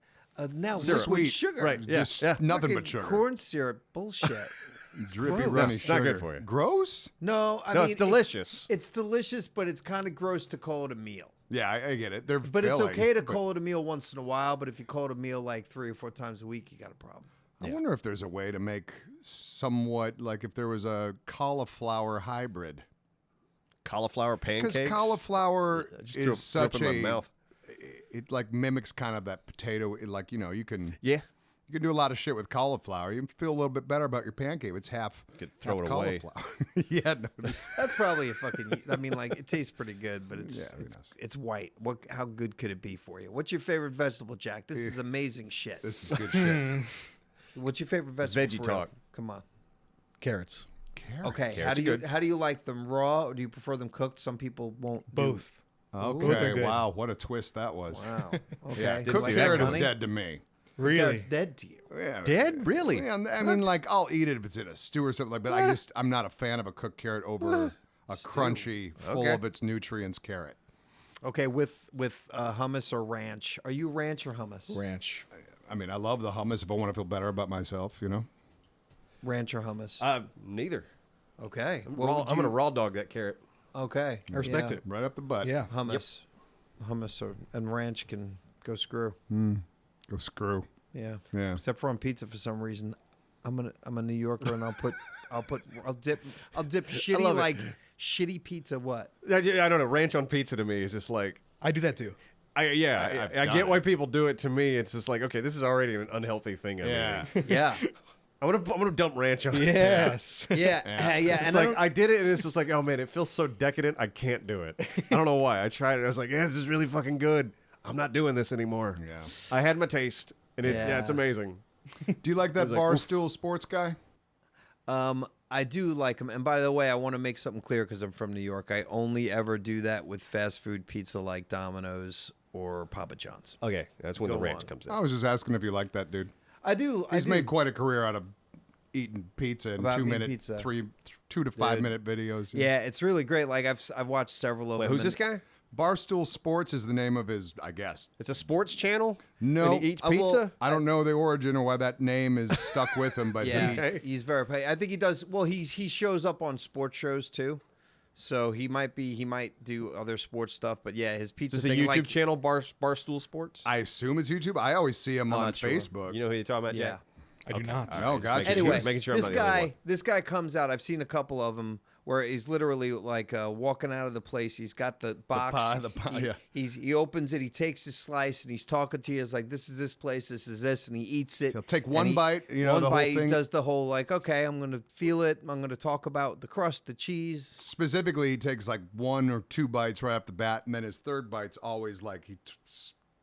now Syrup. liquid Sweet. sugar. Right. Yeah. Just Yeah. nothing Fucking but sugar. Corn syrup. Bullshit. Drippy, gross. runny It's not sugar. good for you. Gross? No, I No, mean it's delicious. It's delicious, but it's kind of gross to call it a meal. Yeah, I get it. They're But it's filling, okay to but call it a meal once in a while. But if you call it a meal like 3 or 4 times a week, you got a problem. I wonder if there's a way to make somewhat like if there was a cauliflower hybrid. Cauliflower pancakes. Because cauliflower I just threw is threw up such in a my mouth. It like mimics kind of that potato. Like you can Yeah. do a lot of shit with cauliflower. You feel a little bit better about your pancake. It's half. Could throw half it away. cauliflower. Yeah, no, it's- That's probably a fucking. I mean, like it tastes pretty good, but it's Yeah, who it's, knows? it's white. What? How good could it be for you? What's your favorite vegetable, Jack? This is amazing shit. this is good shit. What's your favorite vegetable? Veggie for real? talk. Come on. Carrots. Carrots. Okay. Carrots How are do you good. how do you like them raw or do you prefer them cooked? Some people won't. do- Both. Both are Okay. good. Wow, what a twist that was. Wow. Okay. Yeah, didn't cooked see that carrot is honey? dead to me. Really? Carrot's dead to you. Yeah, Dead? Really? Yeah, I mean, like I'll eat it if it's in a stew or something like. But I'm not a fan of a cooked carrot over a crunchy, full Okay. of its nutrients carrot. Okay, with hummus or ranch. Are you ranch or hummus? Ranch. I mean, I love the hummus if I want to feel better about myself. You know. Ranch or hummus? Neither. Okay. I'm What would gonna you- raw dog that carrot. Okay. I respect Yeah. it. Right up the butt. Yeah. Hummus. Hummus and ranch can go screw. Go screw. Yeah. Yeah. Except for on pizza for some reason. I'm a New Yorker and I'll dip shitty love it. like shitty pizza what? I don't know. Ranch on pizza to me is just like. I do that too. I I've get done why it. people do it. To me, it's just like, okay, this is already an unhealthy thing. I'm Yeah. eating. Yeah. I'm gonna dump ranch on it. Yes. Yeah. Yeah. It's And like I did it, and it's just like, oh man, it feels so decadent. I can't do it. I don't know why. I tried it. I was like, yeah, this is really fucking good. I'm not doing this anymore. Yeah. I had my taste, and it's Yeah. it's amazing. Do you like that was like, oof. Barstool Sports guy? I do like them. And by the way, I want to make something clear because I'm from New York. I only ever do that with fast food pizza like Domino's or Papa John's. Okay, that's when the Go ranch on. comes in. I was just asking if you like that dude. I do. He's made quite a career out of eating pizza in About 2 eating minute, pizza. 2 to 5 Dude. minute videos. Yeah, it's really great. Like I've watched several of Wait, them. who's this and- guy? Barstool Sports is the name of his, I guess. It's a sports channel. No. and he eats well, pizza. I don't know the origin or why that name is stuck with him, but Yeah, he, Okay. he's very. I think he does. Well, he shows up on sports shows too, so he might do other sports stuff. But yeah, his pizza Is this a thing, YouTube like, channel, Barstool Sports? I assume it's YouTube. I always see him I'm on not sure. Facebook. You know who you're talking about? Yeah. Jack? I do not. Oh, gotcha. making Anyway, making sure I'm this not the only one. this guy comes out. I've seen a couple of them where he's literally like walking out of the place. He's got the box. the pie, yeah. He opens it. He takes his slice and he's talking to you. It's like, this is this place. This is this, and he eats it. He'll take and one bite, you know, one the whole bite. thing. He does the whole like, okay, I'm gonna feel it. I'm gonna talk about the crust, the cheese. Specifically, he takes like 1 or 2 bites right off the bat, and then his third bite's always like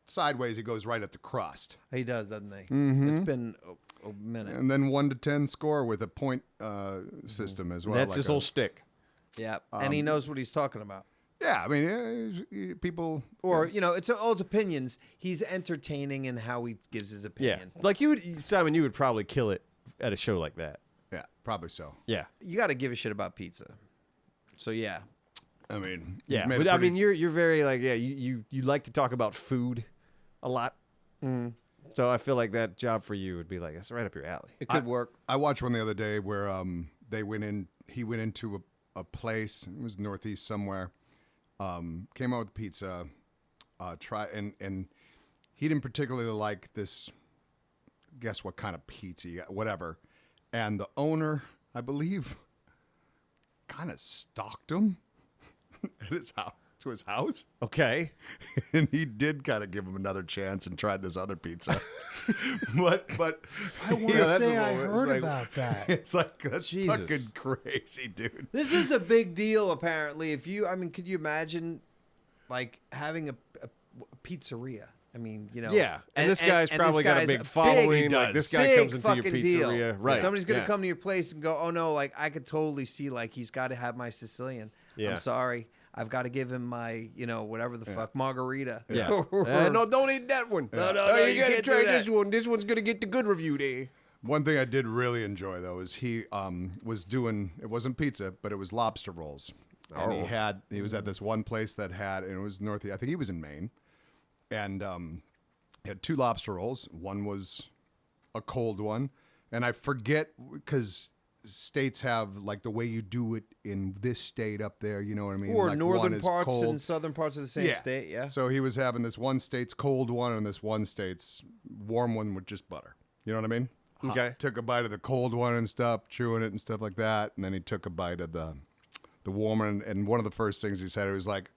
sideways. He goes right at the crust, He does, doesn't he? Mm-hmm. It's been a minute. and then 1 to 10 score with a point system as well. That's like his a- whole shtick. Yeah, and he knows what he's talking about. Yeah, I mean, people. Or it's all his opinions. He's entertaining in how he gives his Yeah, opinion. like you would, Simon. You would probably kill it at a show like that. Yeah, probably so. Yeah, You got to give a shit about pizza. So yeah, I mean, yeah. you've made But a I pretty- mean, you're very like you like to talk about food a lot. Mm-hmm. So I feel like that job for you would be like that's right up your alley. it could work. I watched one the other day where he went into a place. It was northeast somewhere. Came out with pizza. And he didn't particularly like this. Guess what kind of pizza? Whatever. And the owner, I believe, kind of stalked him at his house, to his house. Okay. And he did kind of give him another chance and tried this other pizza. but I want to say I heard about that. it's like, that's Jesus. fucking crazy, dude. This is a big deal, apparently. Could you imagine, like, having a pizzeria? I mean, Yeah, and this guy's probably got a big following. Like this guy comes into your pizzeria, right? Somebody's gonna come to your place and go, "Oh no, like I could totally see like he's got to have my Sicilian. Yeah. I'm sorry, I've got to give him my, whatever the fuck margarita. Yeah. No, don't eat that one. No, you gotta can't try do that. this one. This one's gonna get the good review there. One thing I did really enjoy though is he was doing, it wasn't pizza, but it was lobster rolls. And he was at this one place that had, and it was I think he was in Maine, and he had 2 lobster rolls. One was a cold one, and I forget because states have like the way you do it in this state up there. You know what I mean? Or like northern parts and southern parts of the same state. Yeah. So he was having this one state's cold one and this one state's warm one with just butter. You know what I mean? Okay. Took a bite of the cold one and stuff, chewing it and stuff like that, and then he took a bite of the warm one. And one of the first things he said, it was like,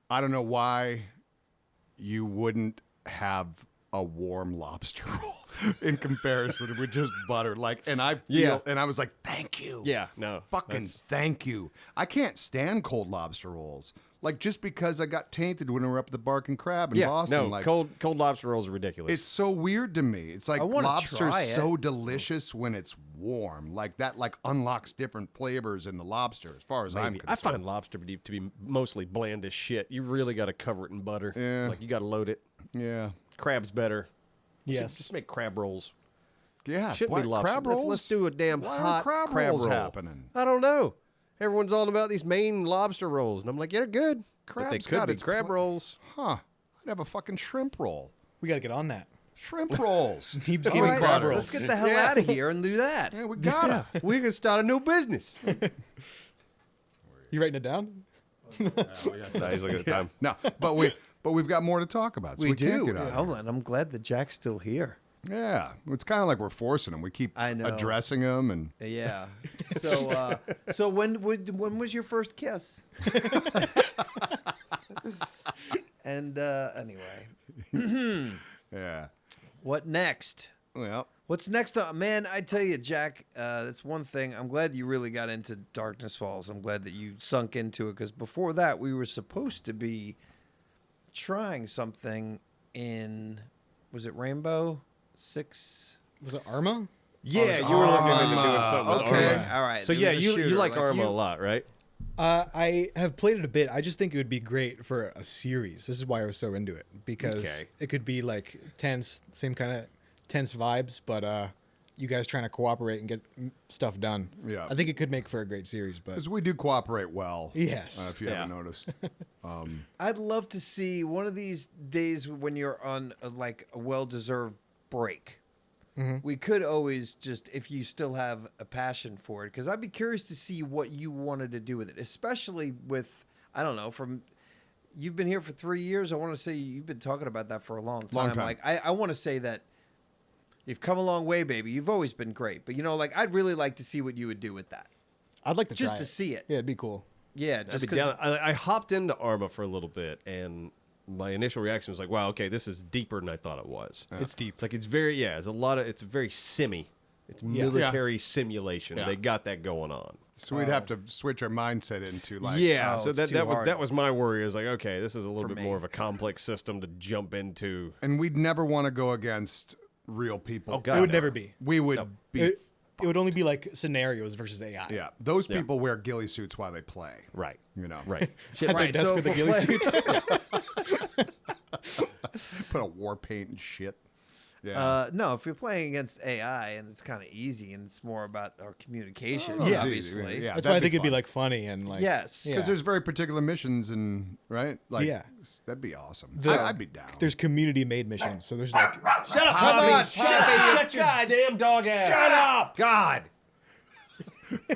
I don't know why you wouldn't have a warm lobster roll in comparison with just butter. Like, and I feel, and I was like, thank you. Yeah, no, Fucking thank you. I can't stand cold lobster rolls. Like, just because I got tainted when we were up at the Bark and Crab in Boston. No, like, cold lobster rolls are ridiculous. it's so weird to me. It's like I wanna lobster's try it. so delicious when it's warm. Like that, like unlocks different flavors in the lobster. As far as I'm Maybe. concerned, I find lobster to be mostly bland as shit. You really got to cover it in butter. Yeah. Like you got to load it. yeah, Crab's better. Yes. Just make crab rolls. yeah. Shouldn't What, be lobster. crab rolls. Let's do a damn Why hot aren't crab rolls roll. happening? I don't know. Everyone's all about these Maine lobster rolls, and I'm like, yeah, they're good. But they Crab's could got be its crab rolls. Huh? I'd have a fucking shrimp roll. We got to get on that. Shrimp rolls. Neebs All Gaming right, crab butter. rolls. Let's get the hell out of here and do that. Yeah, we gotta. We can start a new business. You writing it down? Nah, he's looking at the time. No, but we've got more to talk about. So we can't get out of here. I'm glad that Jack's still here. Yeah, it's kind of like we're forcing him. We keep I know. addressing him, and Yeah. So when was your first kiss? And anyway, yeah. what next? Well, What's next? Man, I tell you, Jack, that's one thing. I'm glad you really got into Darkness Falls. I'm glad that you sunk into it because before that, we were supposed to be trying something in, was it Rainbow Six? Was it Arma? Yeah, you were looking into doing something with okay. Arma. All right. So there yeah, was a you shooter, like Arma you- a lot, right? I have played it a bit. I just think it would be great for a series. This is why I was so into it because Okay. it could be like tense, same kind of tense vibes, but you guys trying to cooperate and get stuff done. Yeah. I think it could make for a great series. But because we do cooperate well. yes, If you haven't noticed. I'd love to see one of these days when you're on like a well-deserved break. We could always just, if you still have a passion for it, because I'd be curious to see what you wanted to do with it, especially with, I don't know, you've been here for 3 years. I want to say you've been talking about that for a long time. Long time. Like, I want to say that you've come a long way, baby. You've always been great. But, like, I'd really like to see what you would do with that. I'd like to Just try to it. see it. Yeah, it'd be cool. Yeah, I'd just be because. down. I hopped into Arma for a little bit, and my initial reaction was like, "Wow, okay, this is deeper than I thought it was." It's deep. It's like it's very it's very simmy. It's military simulation. Yeah. They got that going on. So we'd have to switch our mindset into like, Yeah, oh, so it's that too hard. was my worry. Is like, okay, this is a little For bit me. more of a complex system to jump into. and we'd never want to go against real people. Oh, God. It would no. never be. We would be. It would only be like scenarios versus AI. Yeah, those people wear ghillie suits while they play. Right. You know, Right. At their desk so with a for ghillie play- suit. Put a war paint and shit. Yeah. No, if you're playing against AI and it's kind of easy and it's more about our communication, Oh, Yeah. obviously. Yeah. That's why I that'd think be it'd be fun. like funny and like Yes. Because there's very particular missions and right, like Yeah. that'd be awesome. The- I'd be down. there's community made missions. So there's like Shut up, Poppy! Shut your damn dog ass! Shut up! God!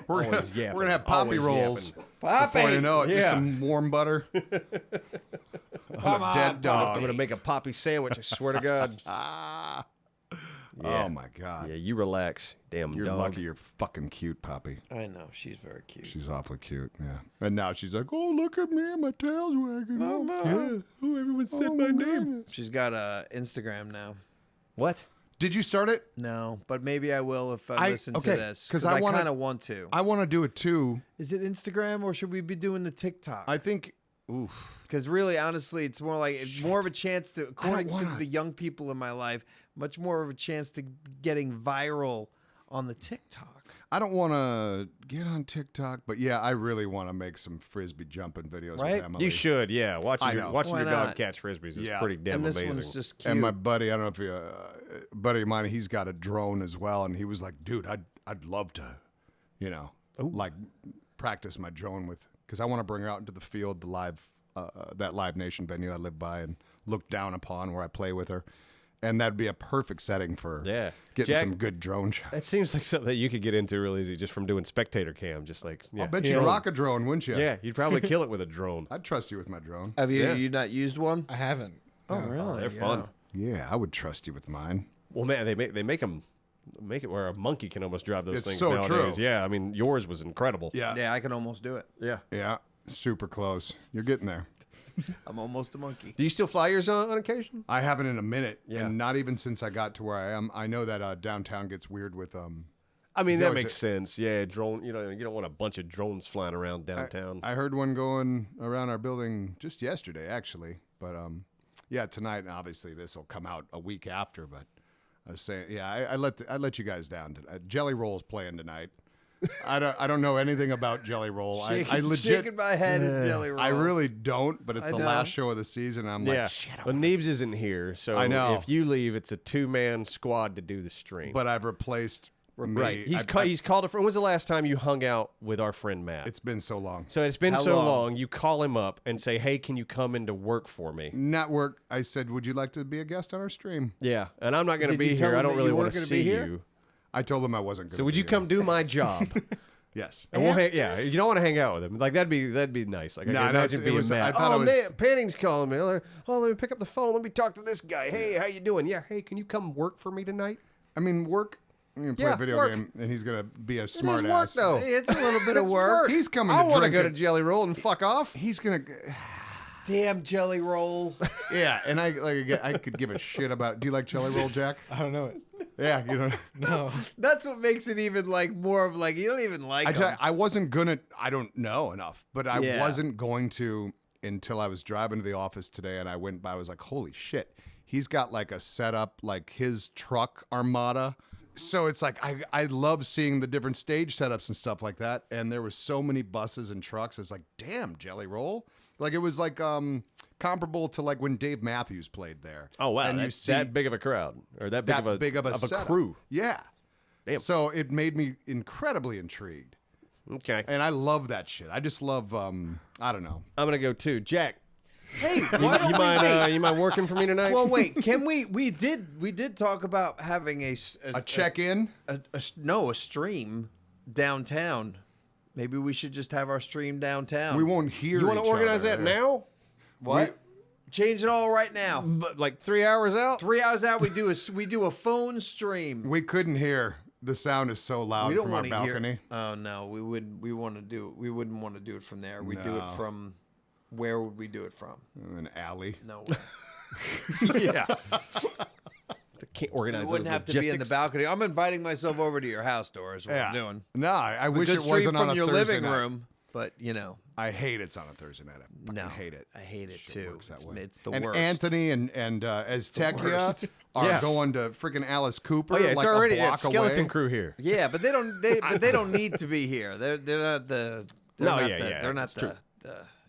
we're Always gonna yapping, have poppy always rolls. yapping. Before you know it, just Yeah. some warm butter. On a dead dog. I'm gonna make a Poppy sandwich. I swear to God. Yeah. Oh my God. Yeah, you relax, damn You're dog. lucky you're fucking cute, Poppy. I know she's very cute. She's awfully cute, yeah. And now she's like, oh, look at me, my tail's wagging. Mama. Yeah. Oh, everyone said my name. She's got a Instagram now. What? Did you start it? No, but maybe I will if I listen to this. 'cause I I wanna- kind of want to. I want to do it too. Is it Instagram or should we be doing the TikTok? I think, oof. Because really, honestly, it's more like more of a chance to, according to wanna- the young people in my life, much more of a chance to getting viral on the TikTok. I don't want to get on TikTok, but yeah, I really want to make some frisbee jumping videos Right? with Emily. You should, yeah. Watching I your, know. watching Why your dog not? catch frisbees is Yeah. pretty damn And this amazing. one's just cute. And my buddy, I don't know if you, buddy of mine, he's got a drone as well, and he was like, "Dude, I'd love to, like practice my drone with, because I want to bring her out into the field, the live, that Live Nation venue I live by, and look down upon where I play with her, and that'd be a perfect setting for Yeah. getting Jack- some good drone shots. That seems like something that you could get into real easy just from doing spectator cam. Just like, yeah. I'll bet you'd rock a drone, wouldn't you? Yeah, you'd probably kill it with a drone. I'd trust you with my drone. Have you Yeah. you not used one? I haven't. Oh, really? They're fun. Yeah, I would trust you with mine. Well, man, they make it where a monkey can almost drive those It's things so nowadays. true. Yeah, I mean, yours was incredible. Yeah, I can almost do it. Yeah. Yeah, super close. You're getting there. I'm almost a monkey. Do you still fly yours on occasion? I haven't in a minute, Yeah. and not even since I got to where I am. I know that downtown gets weird with I mean, Yeah, that was makes it- sense. Yeah, drone. You don't want a bunch of drones flying around downtown. I heard one going around our building just yesterday, actually. But yeah, tonight. And obviously, this will come out a week after. But I was saying, yeah, I let you guys down. Jelly Roll's playing tonight. I don't know anything about Jelly Roll. I legit. shaking my head at Jelly Roll. I really don't. But it's I the know. last show of the season. And I'm yeah. like, shit. Well, Neebs isn't here, so I know. if you leave, it's a 2-man squad to do the stream. But I've replaced. right, Me. he's called a friend. When was the last time you hung out with our friend Matt? It's been so long. So it's been How so long? long. You call him up and say, "Hey, can you come into work for me?" Network. I said, would you like to be a guest on our stream? Yeah, and I'm not going to Did you be tell here. I him don't that really you want weren't to gonna see be here? you. I told him I wasn't going to. So would you come do my job? Yes. And we'll yeah, you don't want to hang out with him. Like that'd be nice. Like I No, can no, imagine it being was- I mad. thought Oh, it was- Panning's calling me. Oh, let me pick up the phone. Let me talk to this guy. Hey, how you doing? Yeah. Hey, can you come work for me tonight? I mean, work. You can play Yeah, a video work. game, and he's gonna be a It is smart work ass. though. Hey, it's a little bit of It's work. He's coming I to want to drink. go to Jelly Roll and fuck off. He's gonna. Damn Jelly Roll. Yeah, and I could give a shit about. Do you like Jelly Roll, Jack? I don't know it. Yeah, you know. No. That's what makes it even like more of like you don't even like him. I wasn't gonna. I don't know enough, but I Yeah. wasn't going to until I was driving to the office today, and I went by. I was like, holy shit, he's got like a setup, like his truck armada. So it's like I love seeing the different stage setups and stuff like that. And there were so many buses and trucks. It's like, damn, Jelly Roll. Like it was like comparable to like when Dave Matthews played there. Oh wow, and you that's see that big of a crowd or that big of a setup. crew. Yeah. Damn. So it made me incredibly intrigued. Okay, And I love that shit. I just love I don't know. I'm gonna go too. Jack, Hey, you, why don't you we mind wait? you mind working for me tonight? Well, wait. Can we did talk about having A check-in. a stream downtown. Maybe we should just have our stream downtown. We won't hear. you want to each organize other. that now? What? Change it all right now. But like 3 hours out? 3 hours out, we do a phone stream. We couldn't hear. The sound is so loud We don't from our want to balcony. hear. Oh no, we wouldn't. We want to do. We wouldn't want to do it from there. We would do No. it from. Where would we do it from? An alley. No way. Yeah. I can't organize We wouldn't those have to be in the logistics. balcony. I'm inviting myself over to your house, Dora. Is what Yeah. I'm doing. No, I We wish could it stream wasn't from on a your Thursday living night. room, but you know. I hate it's on a Thursday night. I fucking No, hate it. I hate it Shit too. works that It's, way. it's the and worst. Anthony and Aztecia worst. are Yeah. going to freaking Alice Cooper. Oh yeah, it's like already a block it's skeleton away. crew here. Yeah, but they don't need to be here. They're not the. They're No, not yeah, the, yeah, They're not it's the. true.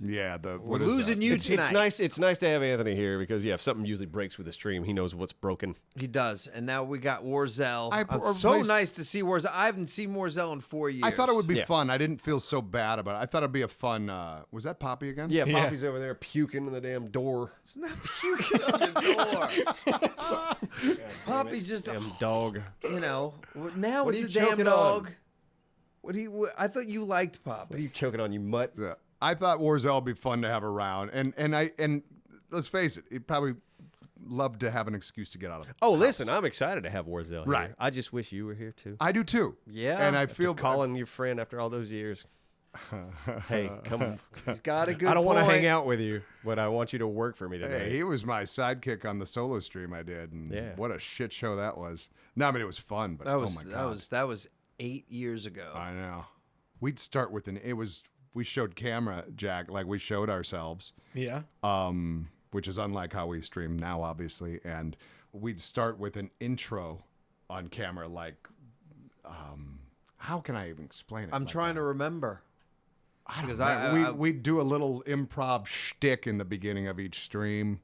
Yeah, We're what is losing that? you It's tonight. nice. It's nice to have Anthony here because if something usually breaks with the stream, he knows what's broken. He does, and now we got Warzel. I It's so replaced- nice to see Warzel. I haven't seen Warzel in 4 years. I thought it would be Yeah. fun. I didn't feel so bad about it. I thought it'd be a fun. Was that Poppy again? Yeah, Yeah. Poppy's over there puking in the damn door. It's not puking on the door. Poppy's just, Damn dog. you know. Now What are it's you a damn choking dog. on? What do you? I thought you liked What are Poppy. you choking on, you mutt? Yeah. I thought Warzel would be fun to have around, and let's face it, he'd probably love to have an excuse to get out of the Oh, house. listen, I'm excited to have Warzel Right. here. I just wish you were here too. I do too. Yeah. And I feel Calling your friend after all those years. Hey, come. He's got a good I don't want to point. hang out with you, but I want you to work for me today. Hey, he was my sidekick on the solo stream I did, and Yeah. what a shit show that was. No, I mean it was fun, but That was oh my god, that was 8 years ago. I know. We'd start with we showed camera Jack, like we showed ourselves, Yeah. which is unlike how we stream now, obviously, and we'd start with an intro on camera, like, how can I even explain it? I'm like trying that? to remember. I don't Because know. We'd do a little improv shtick in the beginning of each stream,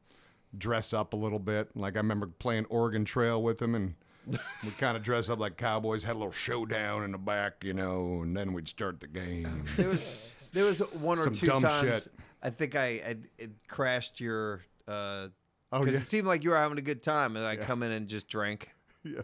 dress up a little bit. Like I remember playing Oregon Trail with him, and we'd kind of dress up like cowboys, had a little showdown in the back, and then we'd start the game. There was one or Some two dumb times shit. I think it crashed your. Oh, Because yeah. it seemed like you were having a good time, and I come in and just drink, Yeah.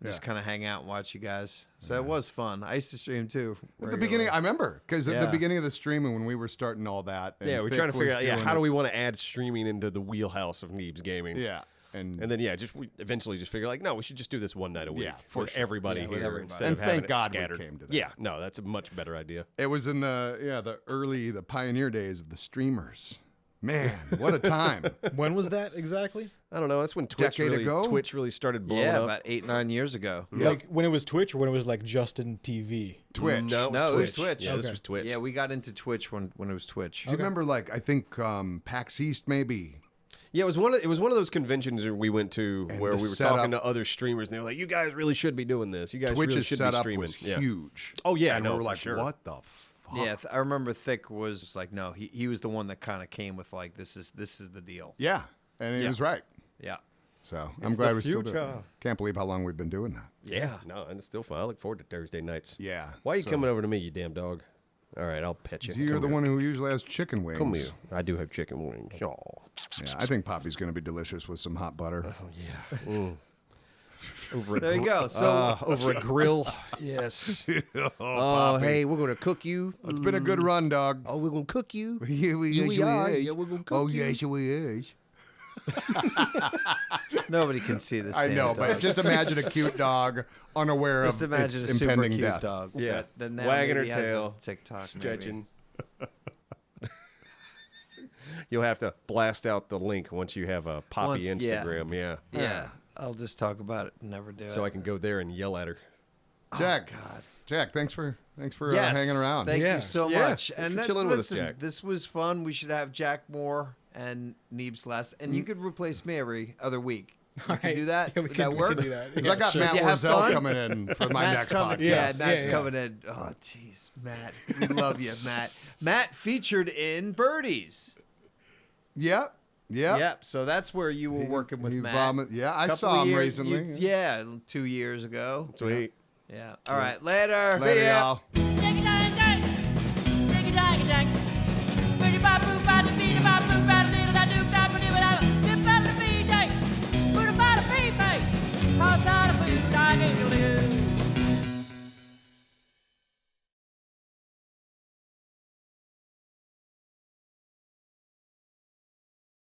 and just kind of hang out and watch you guys. So it was fun. I used to stream too. At the beginning, I remember, because at the Yeah. beginning of the streaming, when we were starting all that. And Yeah, we're Vic trying to figure was out, doing how do it. we want to add streaming into the wheelhouse of Neebs Gaming? Yeah. And And then, we eventually just figure, like, no, we should just do this one night a week Yeah, for with sure. everybody Yeah, here with everybody. instead And of having thank it God we scattered. came to that. Yeah, no, that's a much better idea. it was in the pioneer days of the streamers. Man, what a time. When was that exactly? I don't know. That's when Twitch Decade ago? Twitch really started blowing Yeah, up. about 8-9 years ago. Yeah. Like when it was Twitch or when it was like Justin TV? Twitch. No, No, it was Twitch. Yeah, this Okay. was Twitch. Yeah, we got into Twitch when it was Twitch. Do you remember, like, I think PAX East maybe? Yeah, it was one of those conventions that we went to And where the we were setup- talking to other streamers, and they were like, "You guys really should be doing this. You guys really Twitch's should be setup streaming." was Yeah. huge. Oh, yeah, and no, we were for like, sure. what the fuck? Yeah, I remember Thick was just like, no, he was the one that kind of came with like, this is the deal. Yeah, and he Yeah. was right. Yeah. So I'm glad the we still do it. future. Can't believe how long we've been doing that. Yeah, no, and it's still fun. I look forward to Thursday nights. Yeah. Why are you so- coming over to me, you damn dog? All right, I'll pet you. You're Come the here. one who usually has chicken wings. Come here. I do have chicken wings. Oh, Yeah, I think Poppy's going to be delicious with some hot butter. oh yeah. Mm. Over a There you go. So over a grill. Yes. Oh, Poppy. hey, we're gonna cook you. It's been a good run, dog. Oh, we're gonna cook you. Yeah, we are. Yeah, we're gonna cook you. yes, we is. nobody can see this. I damn know, dog. but just imagine a cute dog unaware Just of imagine its a super impending cute death. dog. Yeah. that now Wagging her maybe has a tail, TikTok, Stretching. You'll have to blast out the link once you have a Poppy Once- yeah. Instagram. Yeah. Maybe. Yeah, I'll just talk about it and never do it. So I can go there and yell at her. Jack, God. Jack, thanks for Yes, hanging around. Thank Yeah. you so Yeah, much. thanks And for then, chilling with us, listen, Jack. this was fun. We should have Jack more and Neebs less, and you could replace me every other week. You can do that. Yeah, we Would can, that work? We can do that. 'Cause I got sure. Matt You have Warzel fun? coming in for my Matt's next coming. podcast. Yeah, Matt's yeah. coming in. Oh, jeez, Matt, we love you, Matt. Matt featured in Birdies. Yep. Yep. Yep. So that's where you were working with He Matt. yeah, I Couple saw him years- recently. yeah, 2 years ago. Sweet. Yeah. All right. Later. Later, See ya. y'all.